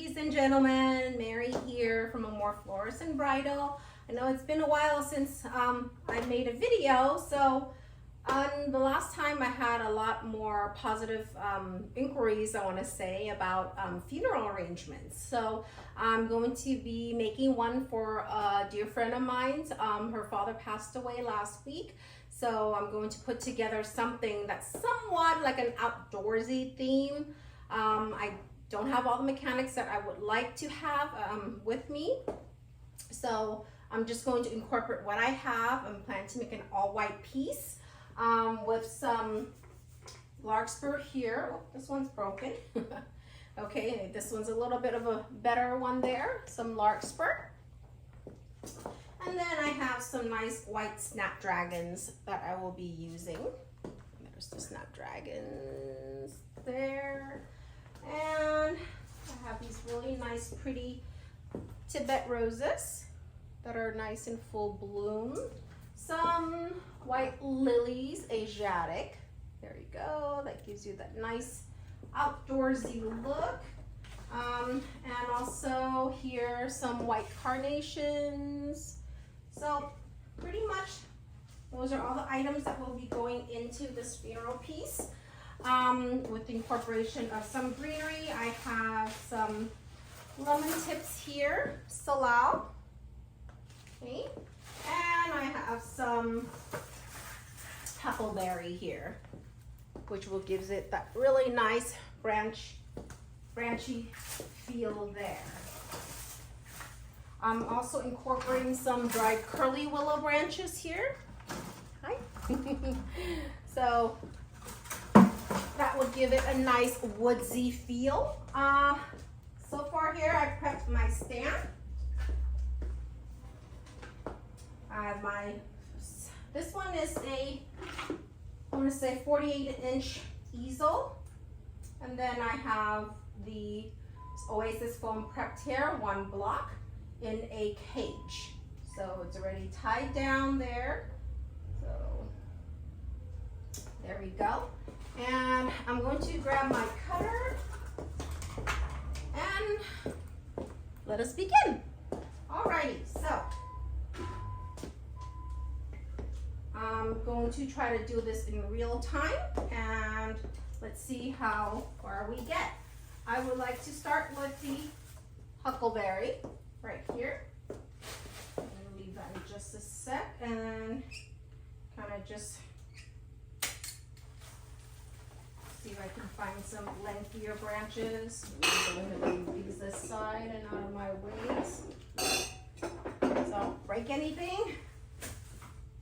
Ladies and gentlemen, Mary here from Amore Florist and Bridal. I know it's been a while since I made a video, so the last time I had a lot more positive inquiries, I want to say, about funeral arrangements. So I'm going to be making one for a dear friend of mine. Her father passed away last week. So I'm going to put together something that's somewhat like an outdoorsy theme. I don't have all the mechanics that I would like to have with me. So I'm just going to incorporate what I have. I'm planning to make an all white piece with some Larkspur here. Oh, this one's broken. Okay, this one's a little bit of a better one there. Some Larkspur. And then I have some nice white Snapdragons that I will be using. There's the Snapdragons there. And I have these really nice, pretty Tibet roses that are nice and full bloom. Some white lilies, Asiatic. There you go. That gives you that nice outdoorsy look. And also here some white carnations. So pretty much those are all the items that will be going into this funeral piece. With the incorporation of some greenery, I have some lemon tips here, salal, okay, and I have some Huckleberry here, which will gives it that really nice branchy feel there. I'm also incorporating some dried curly willow branches here. Hi. So that would give it a nice woodsy feel. So far here, I've prepped my stand. I have this one is I want to say 48-inch easel. And then I have the Oasis foam prepped here, one block in a cage. So it's already tied down there. So there we go. And I'm going to grab my cutter and let us begin. Alrighty, so I'm going to try to do this in real time and let's see how far we get. I would like to start with the Huckleberry right here. I'm gonna leave that in just a sec and kind of just see if I can find some lengthier branches. I'm going to move these this side and out of my ways. So don't break anything.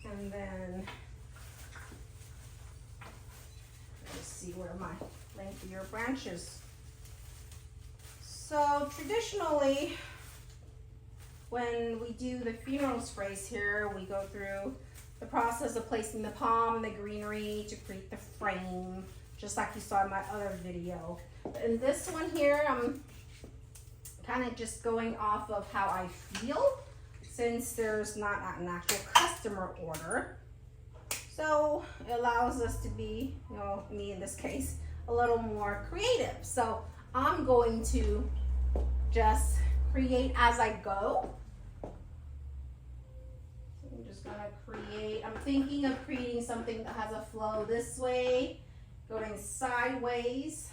And then let's see where my lengthier branches. So traditionally, when we do the funeral sprays here, we go through the process of placing the palm and the greenery to create the frame, just like you saw in my other video. But in this one here, I'm kind of just going off of how I feel, since there's not an actual customer order. So it allows us to be, you know, me in this case, a little more creative. So I'm going to just create as I go. So I'm just gonna create, I'm thinking of creating something that has a flow this way, going sideways.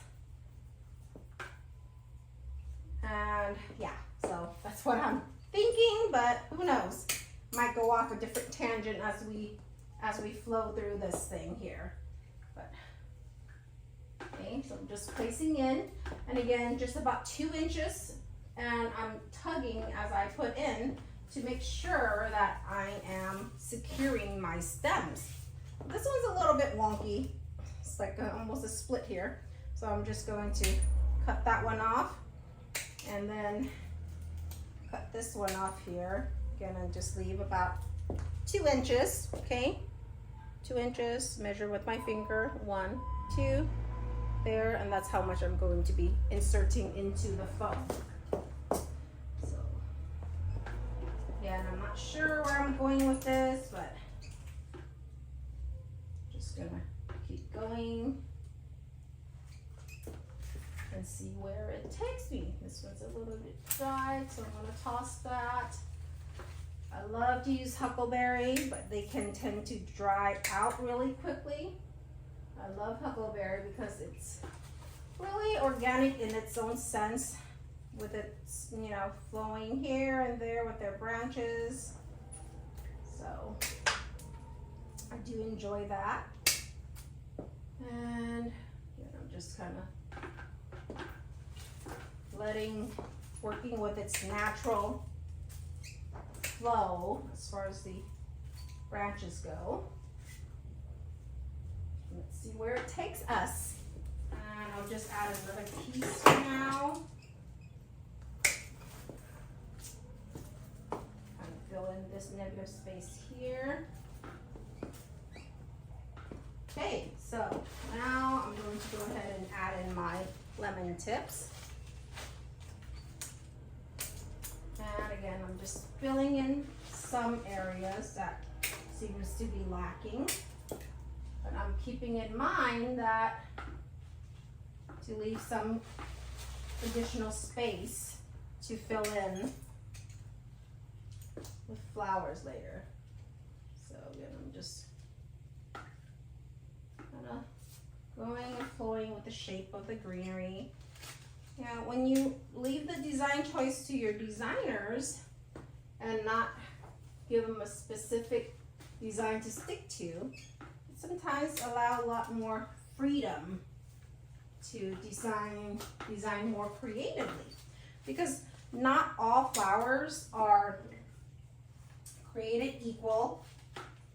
And yeah, so that's what I'm thinking, but who knows? Might go off a different tangent as we flow through this thing here. But okay, so I'm just placing in, and again, just about 2 inches, and I'm tugging as I put in to make sure that I am securing my stems. This one's a little bit wonky. It's like almost a split here. So I'm just going to cut that one off and then cut this one off here. Again, and just leave about 2 inches, okay? 2 inches, measure with my finger, 1, 2, there, and that's how much I'm going to be inserting into the foam. So, yeah, and I'm not sure where I'm going with this, but just gonna keep going. and see where it takes me. This one's a little bit dry, so I'm gonna toss that. I love to use Huckleberry, but they can tend to dry out really quickly. I love Huckleberry because it's really organic in its own sense, with its, you know, flowing here and there with their branches. So I do enjoy that. And I'm just kind of working with its natural flow as far as the branches go. Let's see where it takes us. And I'll just add another piece now. Kind of fill in this negative space here. Okay, so now I'm going to go ahead and add in my lemon tips. And again, I'm just filling in some areas that seems to be lacking. But I'm keeping in mind that to leave some additional space to fill in with flowers later. So again, I'm just kind of going and flowing with the shape of the greenery. Now, when you leave the design choice to your designers and not give them a specific design to stick to, it sometimes allow a lot more freedom to design more creatively, because not all flowers are created equal,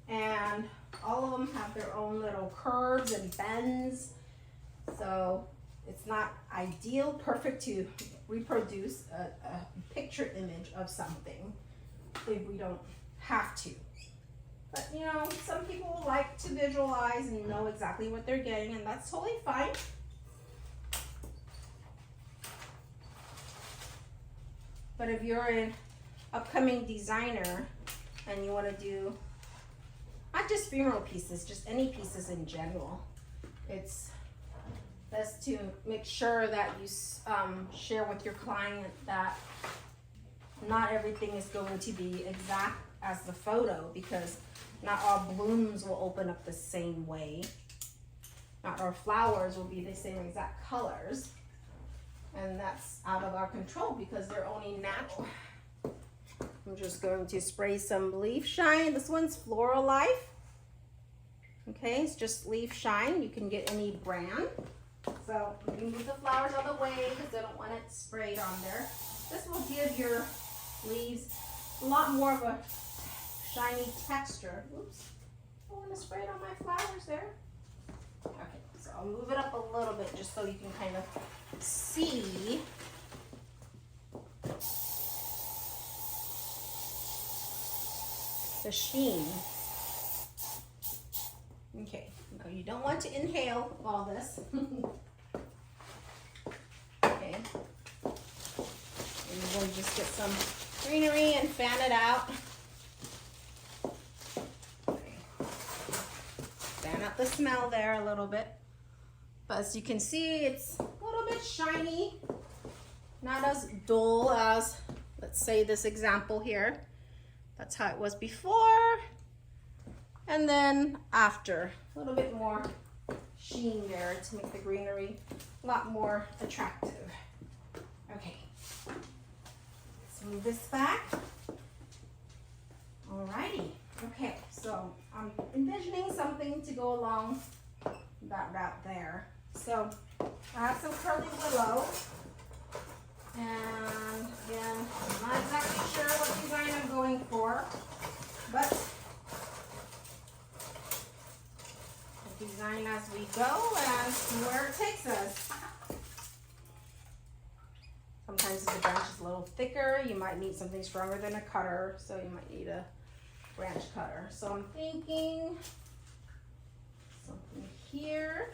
and all of them have their own little curves and bends. So it's not perfect to reproduce a picture image of something if we don't have to. But you know, some people like to visualize and know exactly what they're getting, and that's totally fine. But if you're an upcoming designer and you want to do not just funeral pieces, just any pieces in general, it's best to make sure that you share with your client that not everything is going to be exact as the photo, because not all blooms will open up the same way. Not all flowers will be the same exact colors. And that's out of our control because they're only natural. I'm just going to spray some leaf shine. This one's Floral Life. Okay, it's just leaf shine. You can get any brand. So you can move the flowers out of the way because I don't want it sprayed on there. This will give your leaves a lot more of a shiny texture. Oops, I want to spray it on my flowers there. Okay, so I'll move it up a little bit just so you can kind of see the sheen. Okay, now you don't want to inhale all this. Okay, and you're going to just get some greenery and fan it out. Okay. Fan out the smell there a little bit. But as you can see, it's a little bit shiny, not as dull as, let's say, this example here. That's how it was before. And then after, a little bit more sheen there to make the greenery a lot more attractive. Okay, let's move this back. Alrighty, okay, so I'm envisioning something to go along that route there. So I have some curly willow, and again, I'm not exactly sure what design I'm going for, but design as we go and see where it takes us. Sometimes if the branch is a little thicker, you might need something stronger than a cutter, so you might need a branch cutter. So I'm thinking something here.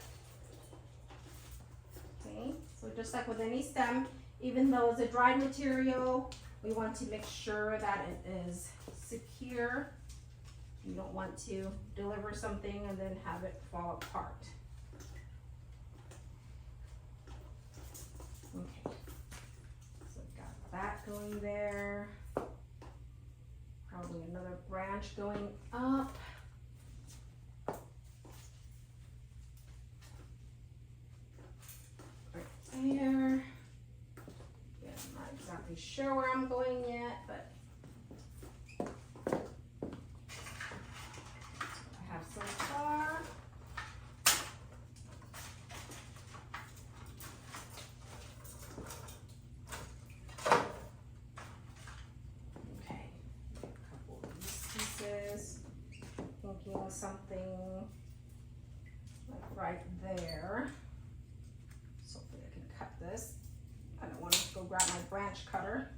Okay, so just like with any stem, even though it's a dried material, we want to make sure that it is secure. You don't want to deliver something and then have it fall apart. Okay, so got that going there. Probably another branch going up. Right there. Yeah, I'm not exactly sure where I'm going yet, but I have so far. Okay, a couple of these pieces. Thinking something like right there. So hopefully I can cut this. I don't want to go grab my branch cutter.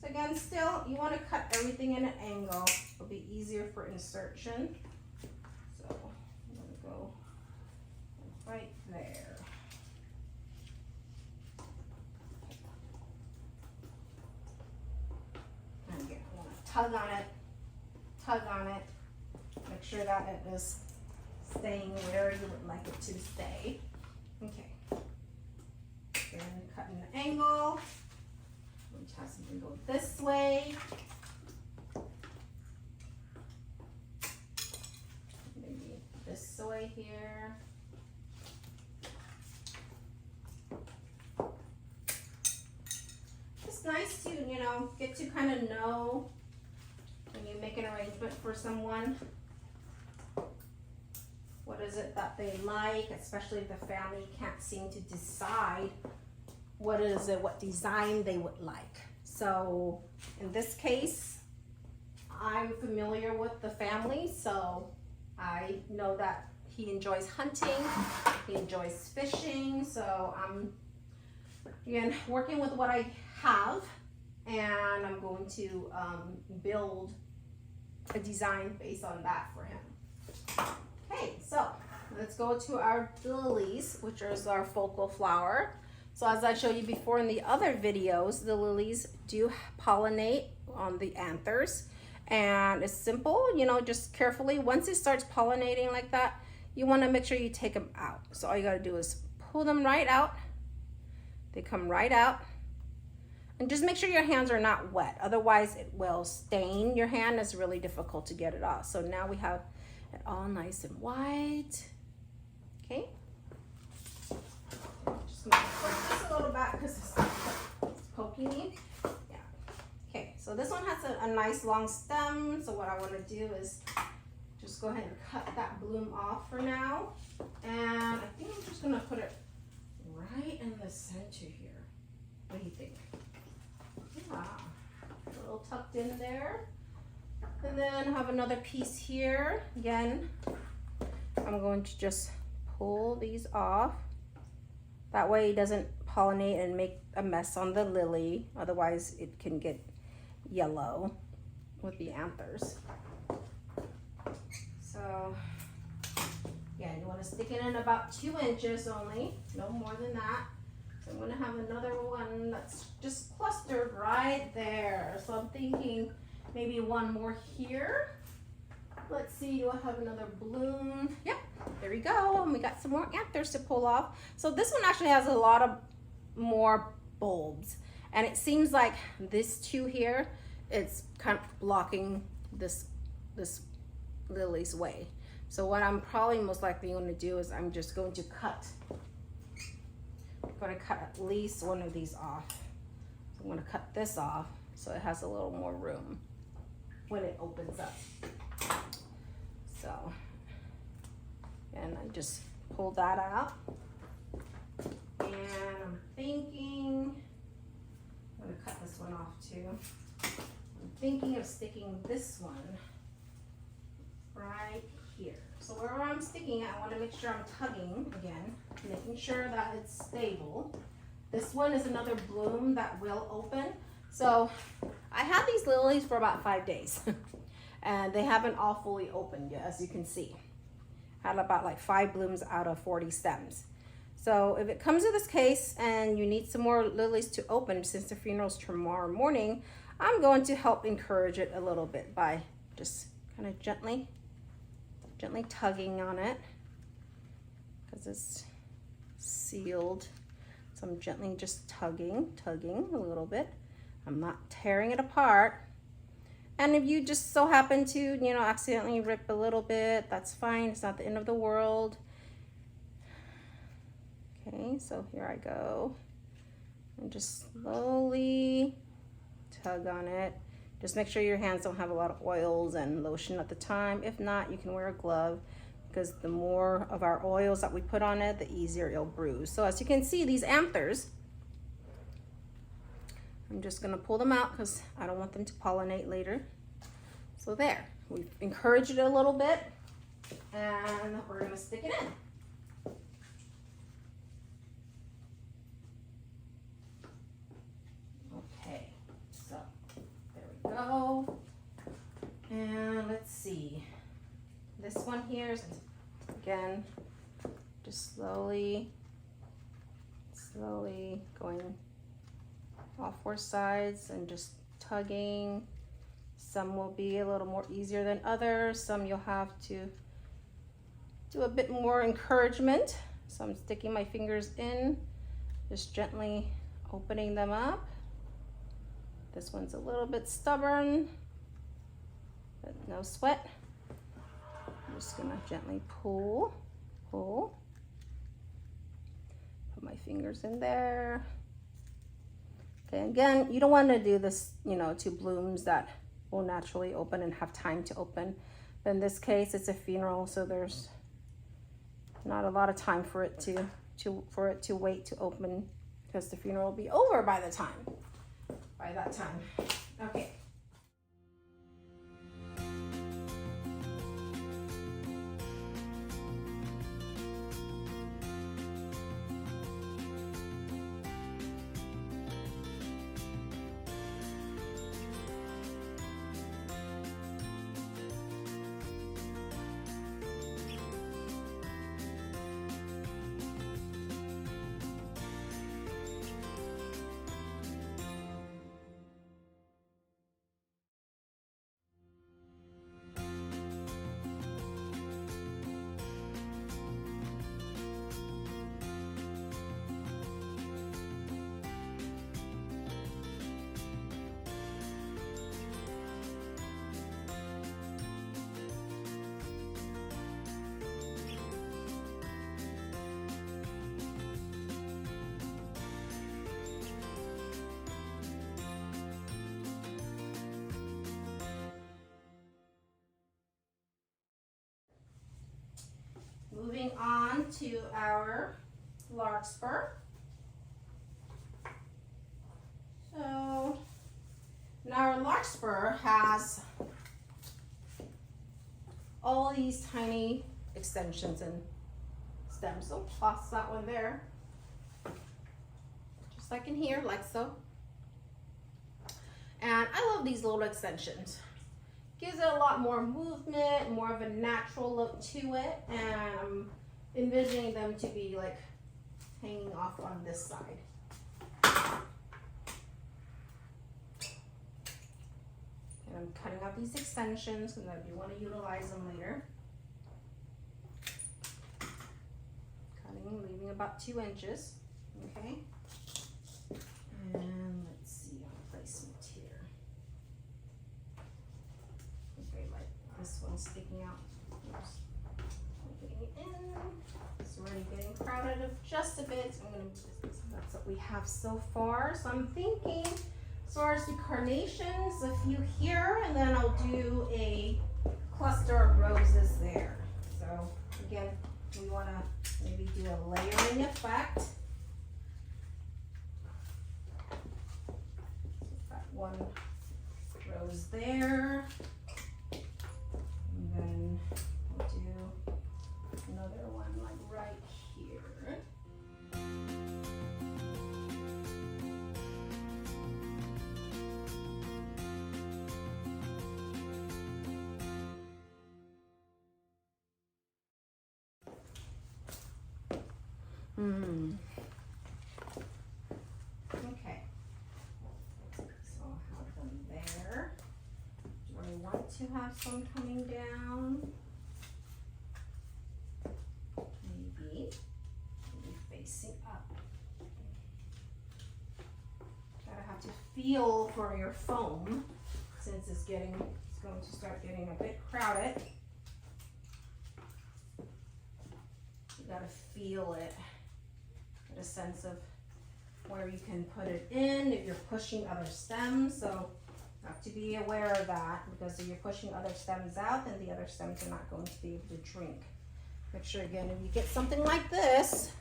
So again, still, you want to cut everything in an angle. It'll be easier for insertion. So I'm going to go right there. And again, I want to tug on it, make sure that it is staying where you would like it to stay. Okay. Then cut an angle, which has to go this way. Maybe this way here. It's nice to, you know, get to kind of know when you make an arrangement for someone. What is it that they like, especially if the family can't seem to decide what is it, what design they would like. So in this case, I'm familiar with the family, so I know that he enjoys hunting, he enjoys fishing, so I'm, again, working with what I have, and I'm going to build a design based on that for him. Okay, so let's go to our lilies, which is our focal flower. So as I showed you before in the other videos, the lilies do pollinate on the anthers, and it's simple, you know, just carefully. Once it starts pollinating like that, you want to make sure you take them out. So all you got to do is pull them right out. They come right out. And just make sure your hands are not wet, otherwise it will stain your hand. It's really difficult to get it off. So now we have it all nice and white. Okay. Just gonna push this a little back because it's poking me. Yeah. Okay, so this one has a nice long stem. So what I want to do is just go ahead and cut that bloom off for now. And I think I'm just gonna put it right in the center here. What do you think? Yeah, a little tucked in there. And then have another piece here. Again, I'm going to just pull these off. That way it doesn't pollinate and make a mess on the lily. Otherwise it can get yellow with the anthers. So, yeah, you want to stick it in about 2 inches only, no more than that. So I'm going to have another one that's just clustered right there. So I'm thinking maybe one more here. Let's see, do I have another bloom? Yep, there we go. And we got some more anthers to pull off. So this one actually has a lot of more bulbs. And it seems like this two here, it's kind of blocking this lily's way. So what I'm probably most likely going to do is I'm just going to cut. I'm going to cut at least one of these off. So I'm going to cut this off so it has a little more room when it opens up. So, and I just pull that out. And I'm thinking, I'm going to cut this one off too. I'm thinking of sticking this one right here. So wherever I'm sticking it, I want to make sure I'm tugging again, making sure that it's stable. This one is another bloom that will open. So I had these lilies for about 5 days and they haven't all fully opened yet, as you can see. Had about like 5 blooms out of 40 stems. So if it comes to this case and you need some more lilies to open, since the funeral's tomorrow morning, I'm going to help encourage it a little bit by just kind of gently tugging on it because it's sealed. So I'm gently just tugging a little bit. I'm not tearing it apart. And if you just so happen to, you know, accidentally rip a little bit, that's fine. It's not the end of the world. Okay, so here I go. And just slowly tug on it. Just make sure your hands don't have a lot of oils and lotion at the time. If not, you can wear a glove, because the more of our oils that we put on it, the easier it'll bruise. So as you can see, these anthers, I'm just gonna pull them out because I don't want them to pollinate later. So there, we've encouraged it a little bit, and we're gonna stick it in. Okay, so there we go. And let's see. This one here is, again, just slowly going all four sides and just tugging. Some will be a little more easier than others. Some you'll have to do a bit more encouragement. So I'm sticking my fingers in, just gently opening them up. This one's a little bit stubborn, but no sweat. I'm just gonna gently pull. Put my fingers in there. Okay, again, you don't want to do this, you know, to blooms that will naturally open and have time to open. But in this case, it's a funeral, so there's not a lot of time for it to wait to open, because the funeral will be over by that time. Okay. Moving on to our Larkspur. So now our Larkspur has all these tiny extensions and stems. So toss that one there, just like in here, like so. And I love these little extensions. Gives it a lot more movement, more of a natural look to it, and I'm envisioning them to be like hanging off on this side. And I'm cutting out these extensions because I do want to utilize them later. Cutting, leaving about 2 inches, okay? And let's see on placement here. This one's sticking out. Oops. Getting it in. It's already getting crowded up just a bit. So I'm gonna move this. That's what we have so far. So I'm thinking, as far as the carnations, a few here, and then I'll do a cluster of roses there. So again, we want to maybe do a layering effect. So got one rose there. And then we'll do another one like right here. Okay. So I'll have them there. Do I want to have some coming down? Maybe facing up. feel for your foam since it's going to start getting a bit crowded. You gotta feel it, get a sense of where you can put it in if you're pushing other stems. So you have to be aware of that, because if you're pushing other stems out, then the other stems are not going to be able to drink. Make sure again, if you get something like this,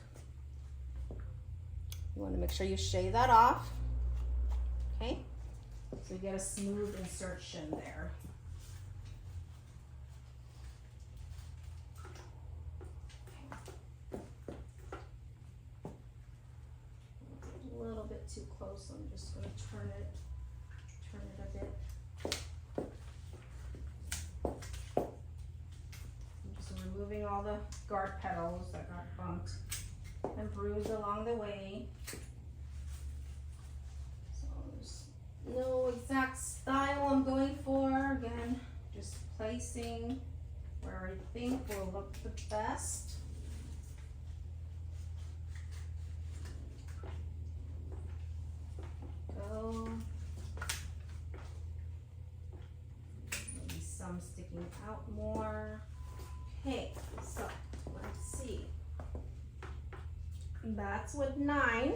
you want to make sure you shave that off. Okay, so you get a smooth insertion there. A little bit too close, so I'm just going to turn it a bit. I'm just removing all the guard petals that got bumped and bruised along the way. So there's no exact style I'm going for. Again, just placing where I think will look the best. Go. Maybe some sticking out more. Okay, so let's see. That's with 9.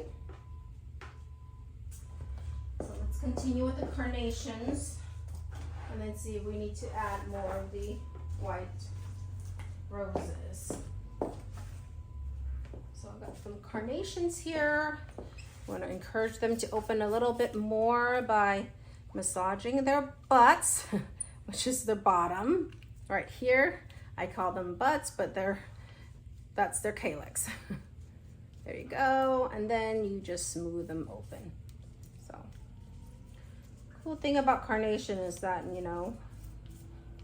So let's continue with the carnations and then see if we need to add more of the white roses. So I've got some carnations here. I want to encourage them to open a little bit more by massaging their butts, which is the bottom. Right here, I call them butts, but that's their calyx. There you go, and then you just smooth them open. So, cool thing about carnation is that, you know,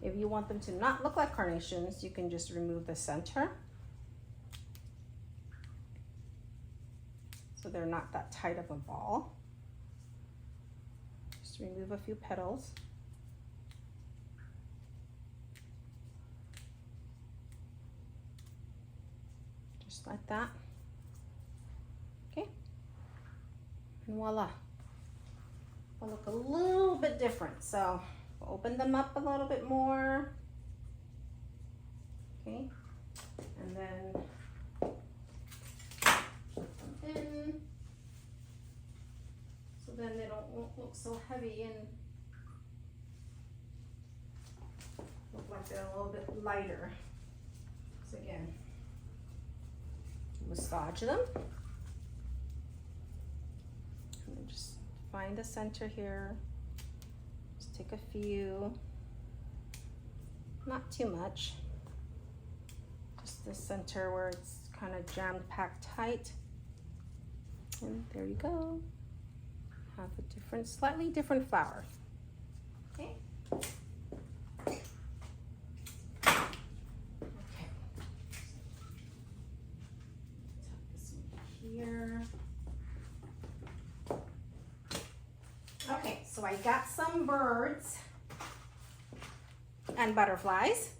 if you want them to not look like carnations, you can just remove the center. So they're not that tight of a ball. Just remove a few petals. Just like that. Okay. And voila. They'll look a little bit different. So we'll open them up a little bit more. Okay. And then in, so then they won't look so heavy and look like they're a little bit lighter. So again, massage them and then just find the center here. Just take a few, not too much, just the center where it's kind of jammed packed tight. And there you go. Have a different, slightly different flower. Okay. Okay. Tuck this one here. Okay, so I got some birds and butterflies.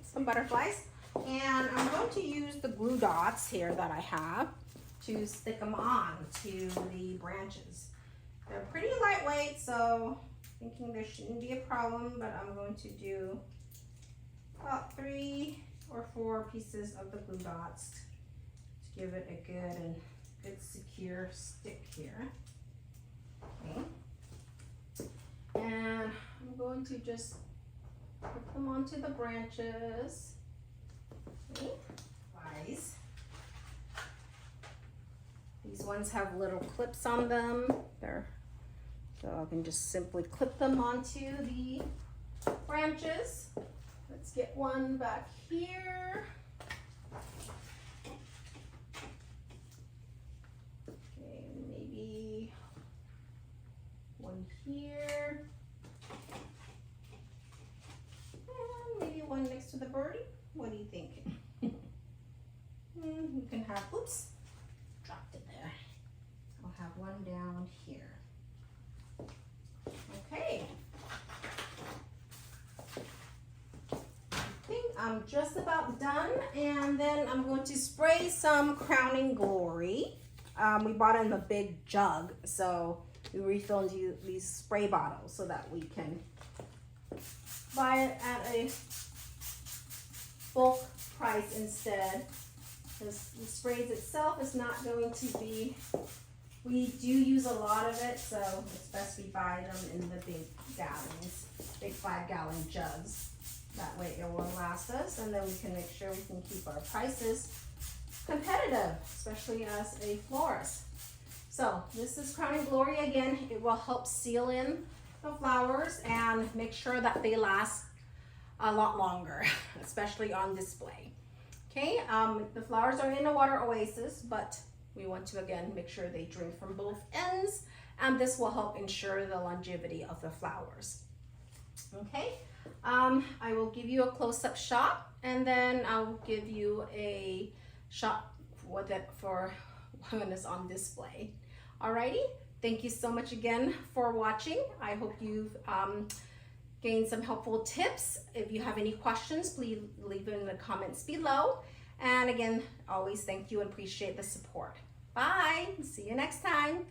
Some butterflies. And I'm going to use the glue dots here that I have to stick them on to the branches. They're pretty lightweight, so thinking there shouldn't be a problem, but I'm going to do about 3 or 4 pieces of the glue dots to give it a good secure stick here. Okay. And I'm going to just put them onto the branches. These ones have little clips on them. So I can just simply clip them onto the branches. Let's get one back here. Okay, maybe one here. And maybe one next to the birdie. What do you think? You can have, oops, dropped it there. I'll have one down here. Okay. I think I'm just about done, and then I'm going to spray some Crowning Glory we bought it in a big jug, so we refilled these spray bottles so that we can buy it at a bulk price instead. Because the sprays itself is not going to be, we do use a lot of it, so it's best we buy them in the big gallons, big 5-gallon jugs. That way it will last us, and then we can make sure we can keep our prices competitive, especially as a florist. So this is Crowning Glory. Again, it will help seal in the flowers and make sure that they last a lot longer, especially on display. Okay, the flowers are in a water oasis, but we want to again make sure they drink from both ends, and this will help ensure the longevity of the flowers. Okay, I will give you a close-up shot, and then I'll give you a shot with it for when it's on display. Alrighty, thank you so much again for watching. I hope you've gained some helpful tips. If you have any questions, please leave it in the comments below. And again, always thank you and appreciate the support. Bye, see you next time.